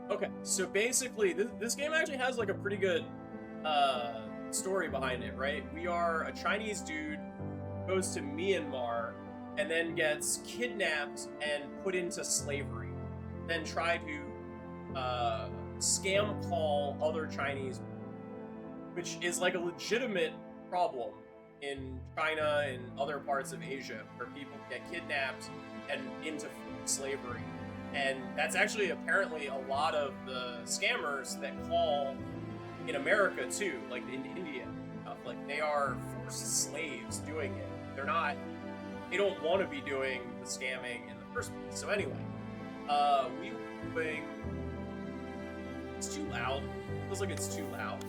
Okay, so basically, this game actually has like a pretty good story behind it, right? We are a Chinese dude who goes to Myanmar and then gets kidnapped and put into slavery, then try to scam call other Chinese, which is like a legitimate problem in China and other parts of Asia where people get kidnapped and into slavery. And that's actually apparently a lot of the scammers that call in America too, like in India. Like they are forced slaves doing it. They don't want to be doing the scamming in the first place. So anyway, we were doing, it's too loud. It feels like it's too loud.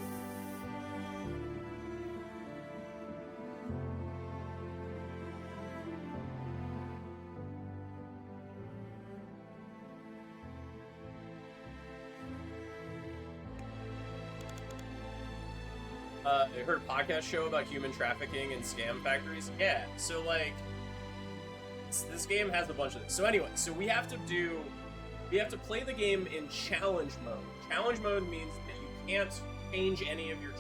I heard a podcast show about human trafficking and scam factories. Yeah, so like, this game has a bunch of this. So anyway, so we have to play the game in challenge mode. Challenge mode means that you can't change any of your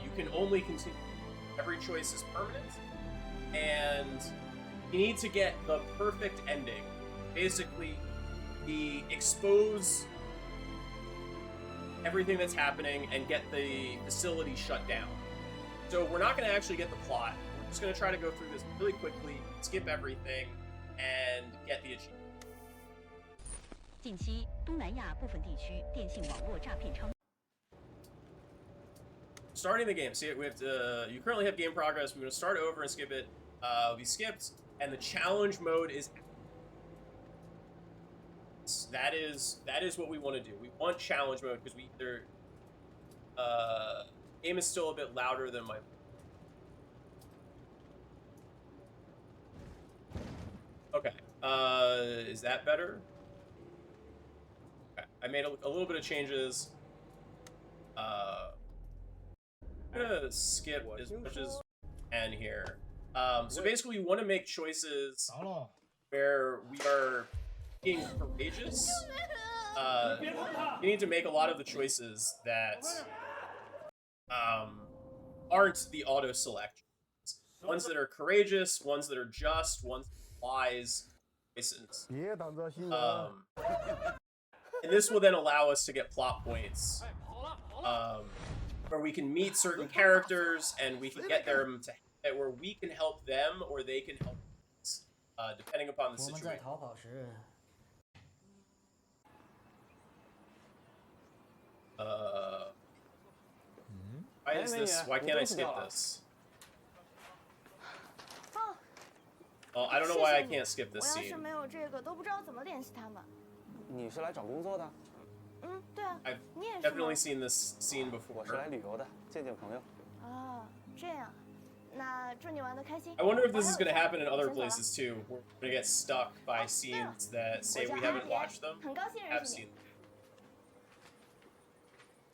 you can only continue. Every choice is permanent, and you need to get the perfect ending. Basically, expose everything that's happening and get the facility shut down. So we're not going to actually get the plot. We're just going to try to go through this really quickly, skip everything, and get the achievement. 近期，东南亚部分地区电信网络诈骗猖。 Starting the game. See, we have to. You currently have game progress. We're going to start over and skip it. We skipped, and the challenge mode is. That is what we want to do. We want challenge mode because we either. Game is still a bit louder than my. Okay. Is that better? Okay. I made a little bit of changes. I'm gonna skip as much as I can here. So basically, we want to make choices where we are being courageous. You need to make a lot of the choices that aren't the auto selections. Ones that are courageous, ones that are just, ones that are wise choices. And this will then allow us to get plot points. Where we can meet certain characters and we can get them to where we can help them or they can help us, depending upon the situation. Why is this? Why can't I skip this? Well, I don't know why I can't skip this scene. I've definitely seen this scene before. I wonder if this is going to happen in other places too. We're going to get stuck by scenes that say we haven't watched them, have seen them.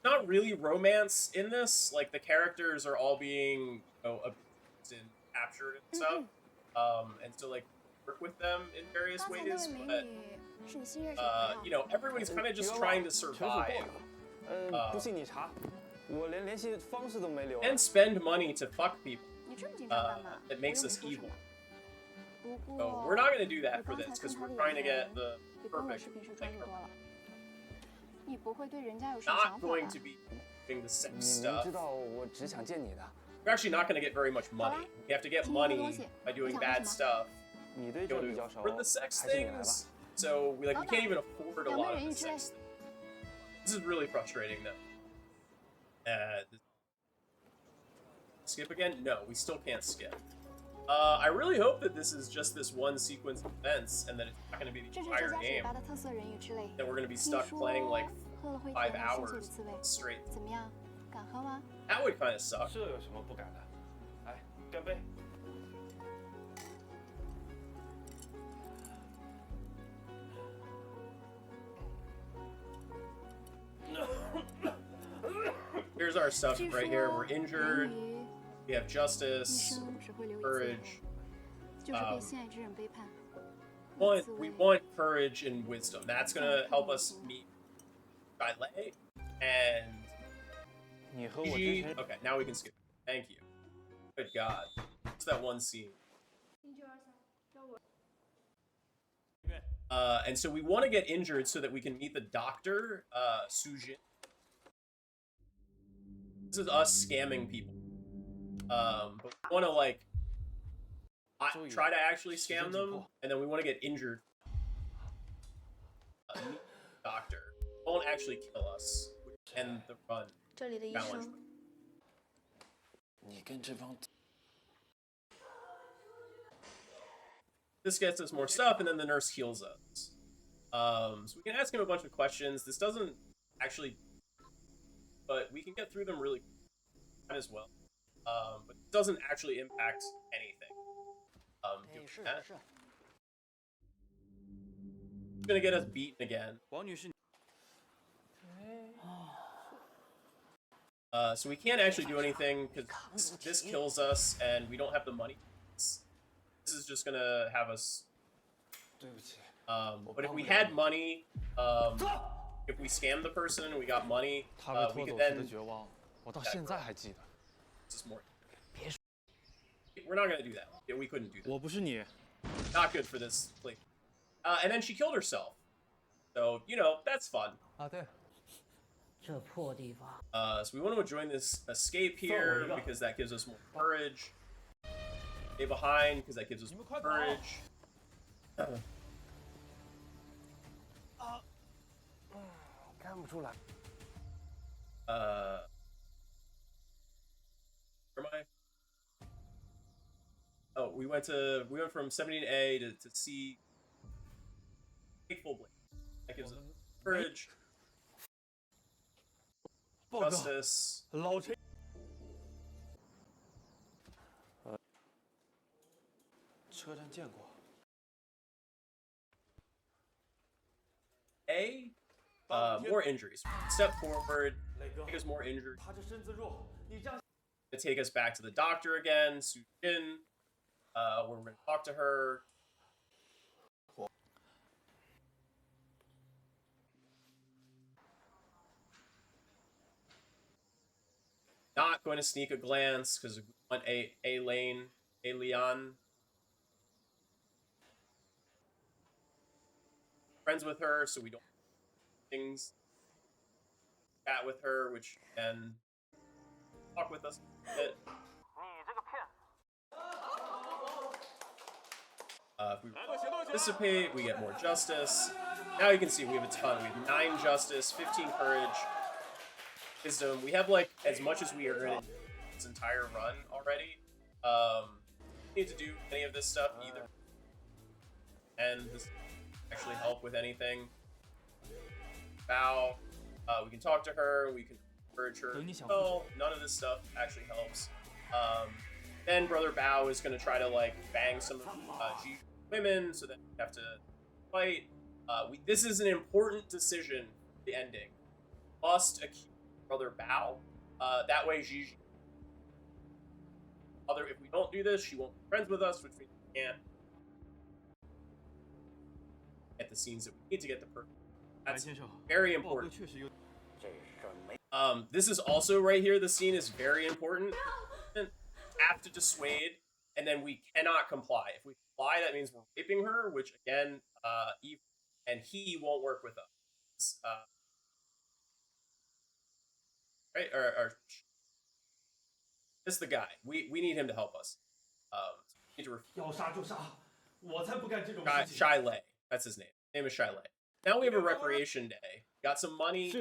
Not really romance in this. Like the characters are all being, abused and captured and stuff, and so like work with them in various ways, but. Everybody's kind of just trying to survive. And spend money to fuck people. That makes us evil. So we're not going to do that for this, because we're trying to get the perfect thing. Not going to be doing the sex stuff. We're actually not going to get very much money. We have to get money by doing bad stuff. For the sex things. So we can't even afford a lot of the sex things. This is really frustrating though. Skip again? No, we still can't skip. I really hope that this is just this one sequence of events and that it's not going to be the entire game. That we're going to be stuck playing like 5 hours straight. That would kind of suck. Here's our stuff right here. We're injured. We have justice, courage. we want courage and wisdom. That's gonna help us meet Shilei and Gigi. Okay, now we can skip. Thank you. Good God. What's that one scene? And so we want to get injured so that we can meet the doctor, Sujin. This is us scamming people. But we want to, like, try to actually scam them, and then we want to get injured. Meet the doctor. Won't actually kill us. And the run. Challenge. This gets us more stuff, and then the nurse heals us. So we can ask him a bunch of questions. This doesn't actually, but we can get through them really quick as well. But it doesn't actually impact anything. It's gonna get us beaten again. So we can't actually do anything because this kills us, and we don't have the money. This is just gonna have us. But if we had money, if we scammed the person and we got money, we could then. Just more. We're not gonna do that. Yeah, we couldn't do that. Not good for this play. And then she killed herself. So, you know, that's fun. So we want to join this escape here because that gives us more courage. Stay behind because that gives us more courage. Where am I? Oh, we went from 17A to C. Full blade. That gives us courage. Justice. A. More injuries. Step forward. Take us more injuries. To take us back to the doctor again, Sujin. Where we're gonna talk to her. Not going to sneak a glance because we want a Leon. Friends with her, so we don't things. Chat with her, which can talk with us a bit. If we participate, we get more justice. Now you can see we have a ton. We have 9 justice, 15 courage, wisdom. We have like as much as we are in this entire run already. We need to do any of this stuff either. And this actually help with anything. Bow. We can talk to her. We can encourage her. No, none of this stuff actually helps. Then Brother Bao is going to try to like bang some women, so that we have to fight. This is an important decision. The ending must accuse Brother Bao. That way, Gigi. If we don't do this, she won't be friends with us, which means we can't get the scenes that we need to get the person. That's very important. This is also right here. The scene is very important. Have to dissuade, and then we cannot comply. If we comply, that means we're raping her, which again, Eve and he won't work with us. Right? Or this is the guy. We need him to help us. We need to Shilei. That's his name. Name is Shilei. Now we have a recreation day. Got some money.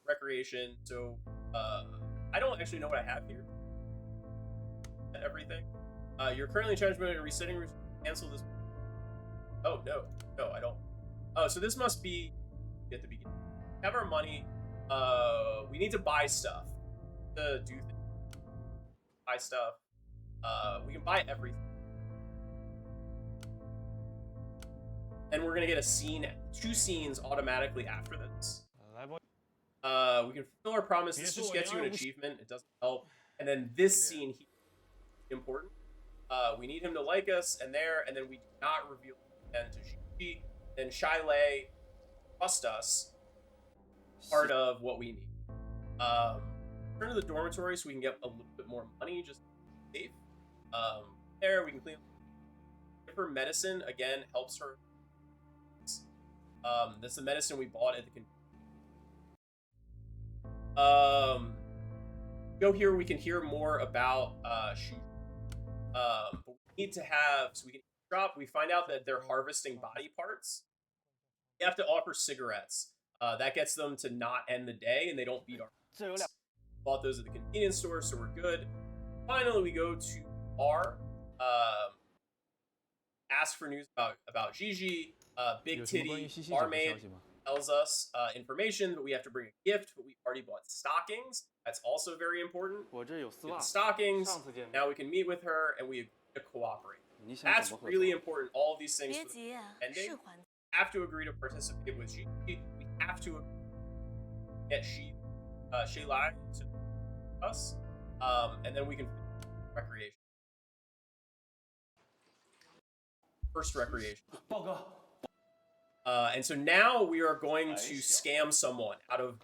Recreation. So I don't actually know what I have here. Everything. You're currently charged with resetting. Cancel this. Oh no, I don't. Oh, so this must be at the beginning. Have our money. We need to buy stuff to do things. Buy stuff. We can buy everything. And we're gonna get a scene, 2 scenes automatically after this. We can fulfill our promise. This just gets you an achievement. It doesn't help. And then this scene here, important. We need him to like us, and then we do not reveal and to Gigi, then Shilei trust us part of what we need. Turn to the dormitory so we can get a little bit more money, just safe. There we can clean. Give her medicine again, helps her. That's the medicine we bought at the. Go here. We can hear more about Shu. But we need to have so we can drop. We find out that they're harvesting body parts. We have to offer cigarettes. That gets them to not end the day, and they don't beat our. Bought those at the convenience store, so we're good. Finally, we go to bar. Ask for news about Gigi. Big titty barmaid tells us information, but we have to bring a gift. But we already bought stockings. That's also very important. Get stockings. Now we can meet with her, and we agree to cooperate. That's really important. All of these things for the ending. We have to agree to participate with Gigi. We have to get Shilei to us, and then we can recreation. First recreation. And so now we are going to scam someone out of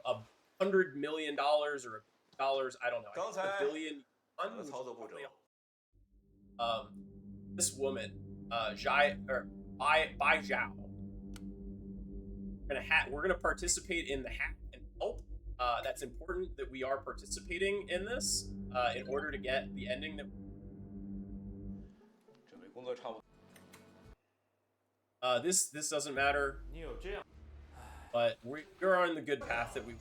$100 million or dollars. I don't know. $1 billion. This woman, Bai Zhao. We're gonna participate in the hack and help. That's important that we are participating in this in order to get the ending that. This doesn't matter, but we're on the good path that we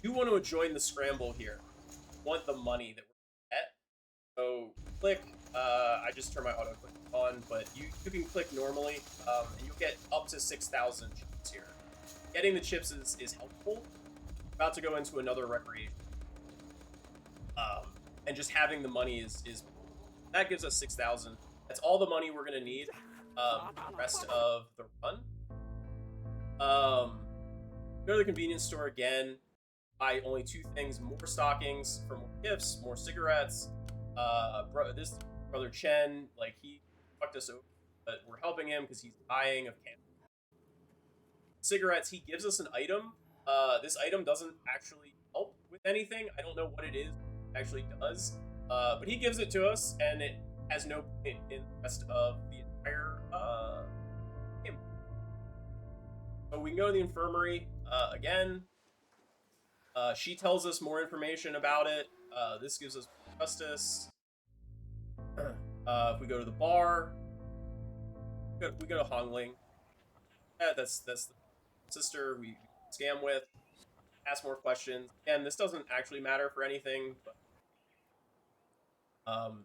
do want to join the scramble here. We want the money that we're gonna get. So click. I just turned my auto click on, but you can click normally, and you'll get up to 6,000 chips here. Getting the chips is helpful. About to go into another recreation, and just having the money is that gives us 6,000. That's all the money we're gonna need. The rest of the run. Go to the convenience store again. Buy only 2 things: more stockings for more gifts, more cigarettes. This brother Chen, like he fucked us over, but we're helping him because he's dying of cancer. Cigarettes. He gives us an item. This item doesn't actually help with anything. I don't know what it is. It actually does, but he gives it to us, and it has no point in the rest of the entire game. So we can go to the infirmary again. She tells us more information about it. This gives us justice. If we go to the bar, we go to Hongling. Yeah, that's the sister we scam with. Ask more questions. Again, this doesn't actually matter for anything, but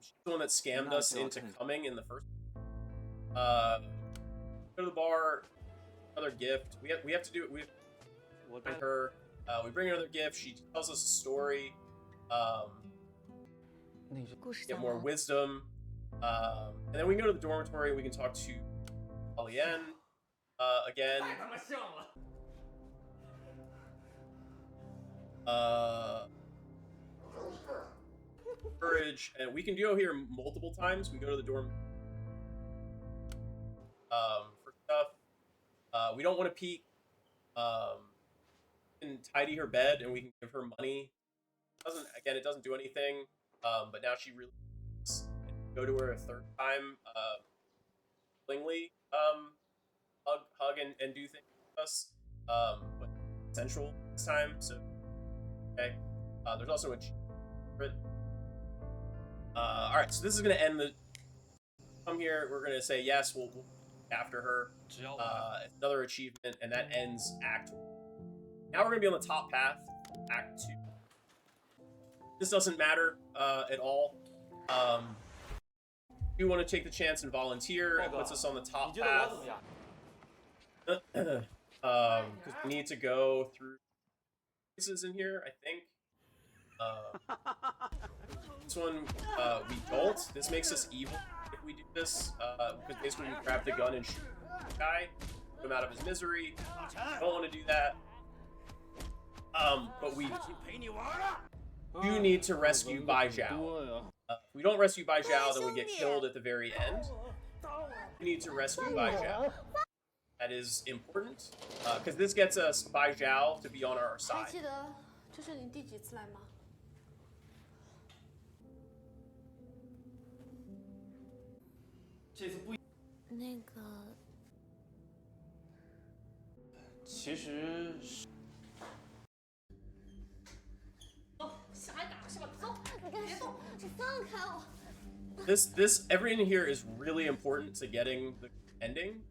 she's the one that scammed us into coming in the first. Go to the bar. Another gift. We have to do it. We bring her. We bring another gift. She tells us a story. Get more wisdom. And then we can go to the dormitory. We can talk to Alien again. Courage, and we can go here multiple times. We go to the dorm for stuff. We don't want to peek. We can tidy her bed, and we can give her money. It doesn't do anything. But now she really go to her a third time. Willingly hug and do things with us. But essential this time. So okay. There's also a all right, so this is gonna end the. Come here. We're gonna say yes. We'll after her. Another achievement, and that ends Act 1. Now we're gonna be on the top path, Act 2. This doesn't matter at all. You want to take the chance and volunteer. It puts us on the top path. Because we need to go through places in here, I think. This one, we don't. This makes us evil if we do this. Because basically we grab the gun and shoot the guy, put him out of his misery. Don't want to do that. But we do need to rescue Bai Zhao. If we don't rescue Bai Zhao, then we get killed at the very end. We need to rescue Bai Zhao. That is important, because this gets us Bai Zhao to be on our 还 side. 记得这是你第几次来吗？这次不，那个，其实是下来打是吧？走，你干什么？你放开我！ This everything in here is really important to getting the ending.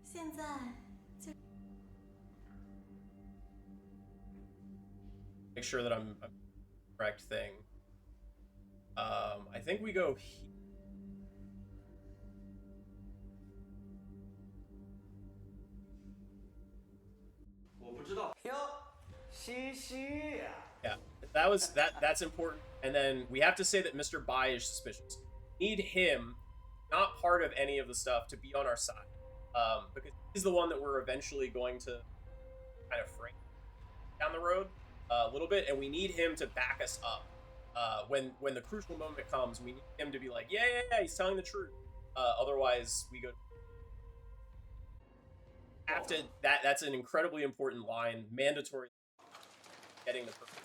现在就 make sure that I'm correct thing. I think we go. 我不知道。哟，西西呀。 Yeah, that's important. And then we have to say that Mr. Bai is suspicious. Need him, not part of any of the stuff, to be on our side. Because he's the one that we're eventually going to kind of frame down the road a little bit, and we need him to back us up. When the crucial moment comes, we need him to be like, yeah, he's telling the truth. Otherwise, we go. After that's an incredibly important line, mandatory. Getting the person.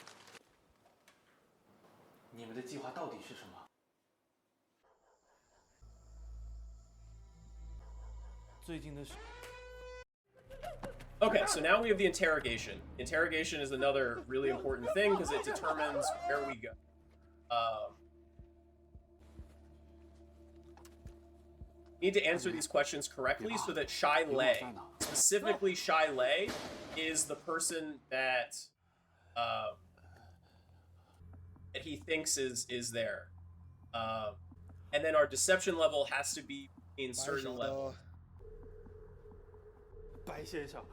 你们的计划到底是什么？最近的事。 Okay, so now we have the interrogation. Interrogation is another really important thing because it determines where we go. Need to answer these questions correctly so that Shai Lei, specifically Shai Lei, is the person that that he thinks is there. And then our deception level has to be in certain level. 白先生，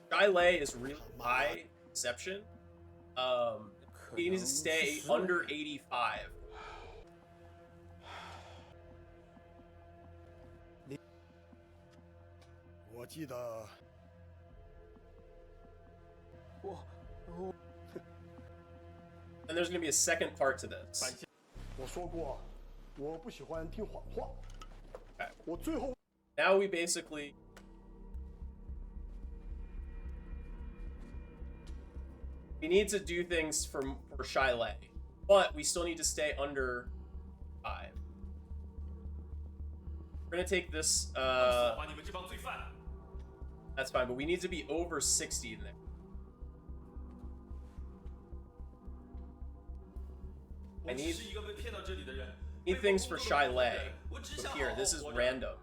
Shai Lei is really high deception. He needs to stay under 85. 我记得 And there's going to be a second part to this. 我说过，我不喜欢听谎话。 Okay. 我最后 Now we basically we need to do things for Shai Lei, but we still need to stay under 5. We're gonna take this. 把你们这帮罪犯。 That's fine, but we need to be over 60 in there. I 我只是一个被骗到这里的人。 need things for Shai Lei. 我只 So 想 here, 好好 this is 活着。 random.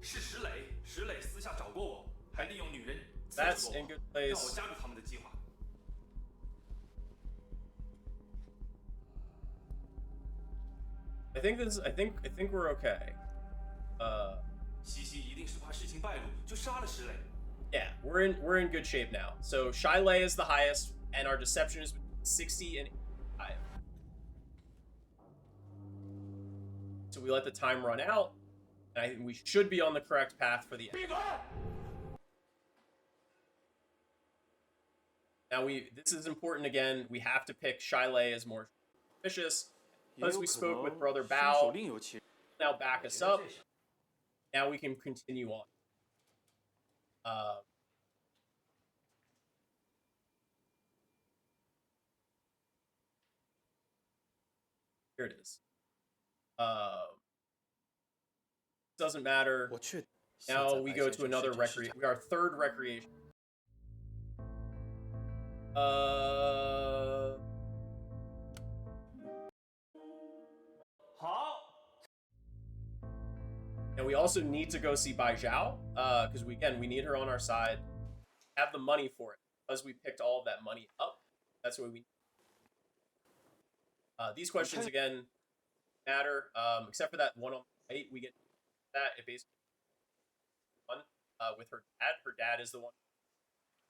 是石磊，石磊私下找过我，还利用女人 That's 刺 in 激 good 过我，让 place. 我加入他们的计划。 I think we're okay. 西西一定是怕事情败露，就杀了石磊。 Yeah, we're in good shape now. So Shai Lei is the highest, and our deception is 60 and 85. So we let the time run out, and I think we should be on the correct path for the end. Now this is important again. We have to pick Shai Lei as more suspicious because we spoke with Brother 凶 Bao. 手另有其人。 Now back us up. Now we can continue on. Here it is. Doesn't matter. 我确。 Now we go to another recreation. We are third recreation. Uh. 好。 And we also need to go see Bai Zhao, because we need her on our side. Have the money for it, because we picked all of that money up. That's what we. These questions again matter, except for that one on the right. We get that it basically one with her dad. Her dad is the one.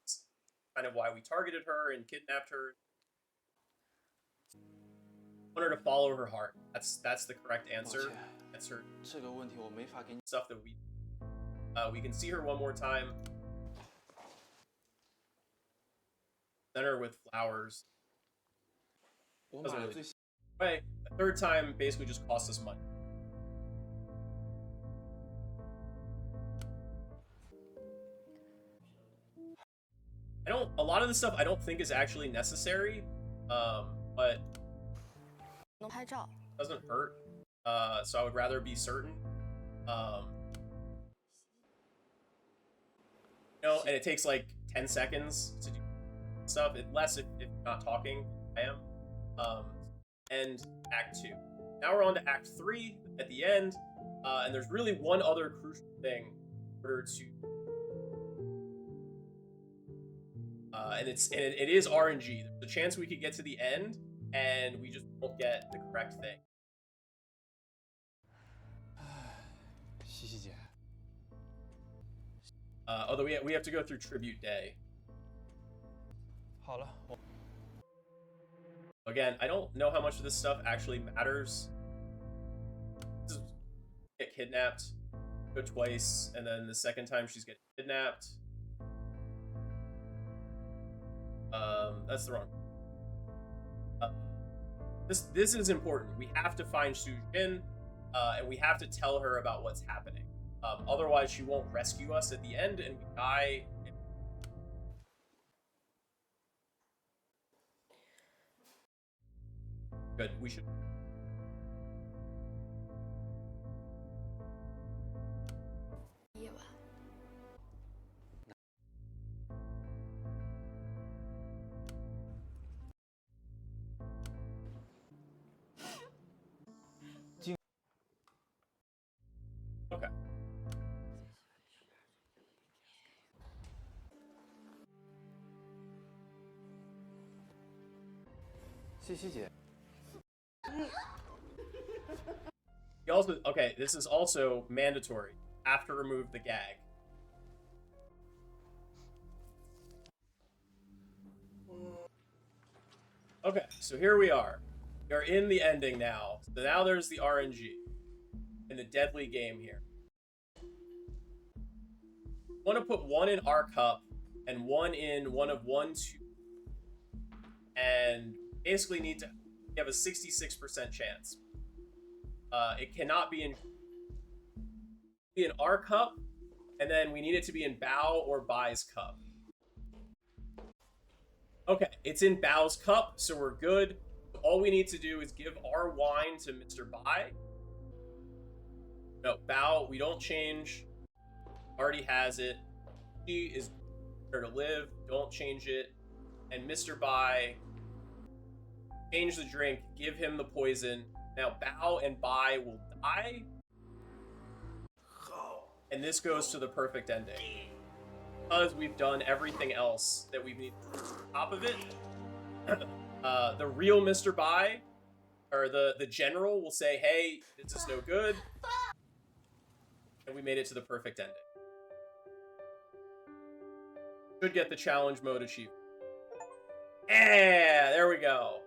That's kind of why we targeted her and kidnapped her. Want her to follow her heart. That's the correct answer. That's her 这个问题我没法给你。 stuff that we can see her one more time. Send her with flowers. 我 Doesn't 买了 really- 最。way. A third time basically just costs us money. A lot of this stuff I don't think is actually necessary, but doesn't hurt. So I would rather be certain. And it takes like 10 seconds to do stuff. Less if you're not talking. I am. And Act 2. Now we're on to Act 3 at the end, and there's really one other crucial thing in order to. And it is RNG. There's a chance we could get to the end and we just won't get the correct thing. 西西姐， Although we have to go through Tribute Day. 好了， Again, I don't know how much of this stuff actually matters. Just get kidnapped, go twice, and then the second time she's getting kidnapped. That's the wrong. This is important. We have to find Su Jin, and we have to tell her about what's happening. Otherwise, she won't rescue us at the end, and we die. Good. We should. Okay. 西西姐， You also okay. This is also mandatory. Have to remove the gag. Okay, so here we are. We are in the ending now. So now there's the RNG in the deadly game here. We want to put one in our cup and one in one of 1, 2, and basically need to have a 66% chance. It cannot be in our cup, and then we need it to be in Bao or Bai's cup. Okay, it's in Bao's cup, so we're good. All we need to do is give our wine to Mr. Bai. No, Bao, we don't change. Already has it. She is there to live. Don't change it. And Mr. Bai, change the drink. Give him the poison. Now Bao and Bai will die. And this goes to the perfect ending. Because we've done everything else that we need on top of it. The real Mr. Bai, or the general, will say, hey, this is no good. And we made it to the perfect ending. Should get the challenge mode achievement. Yeah, there we go.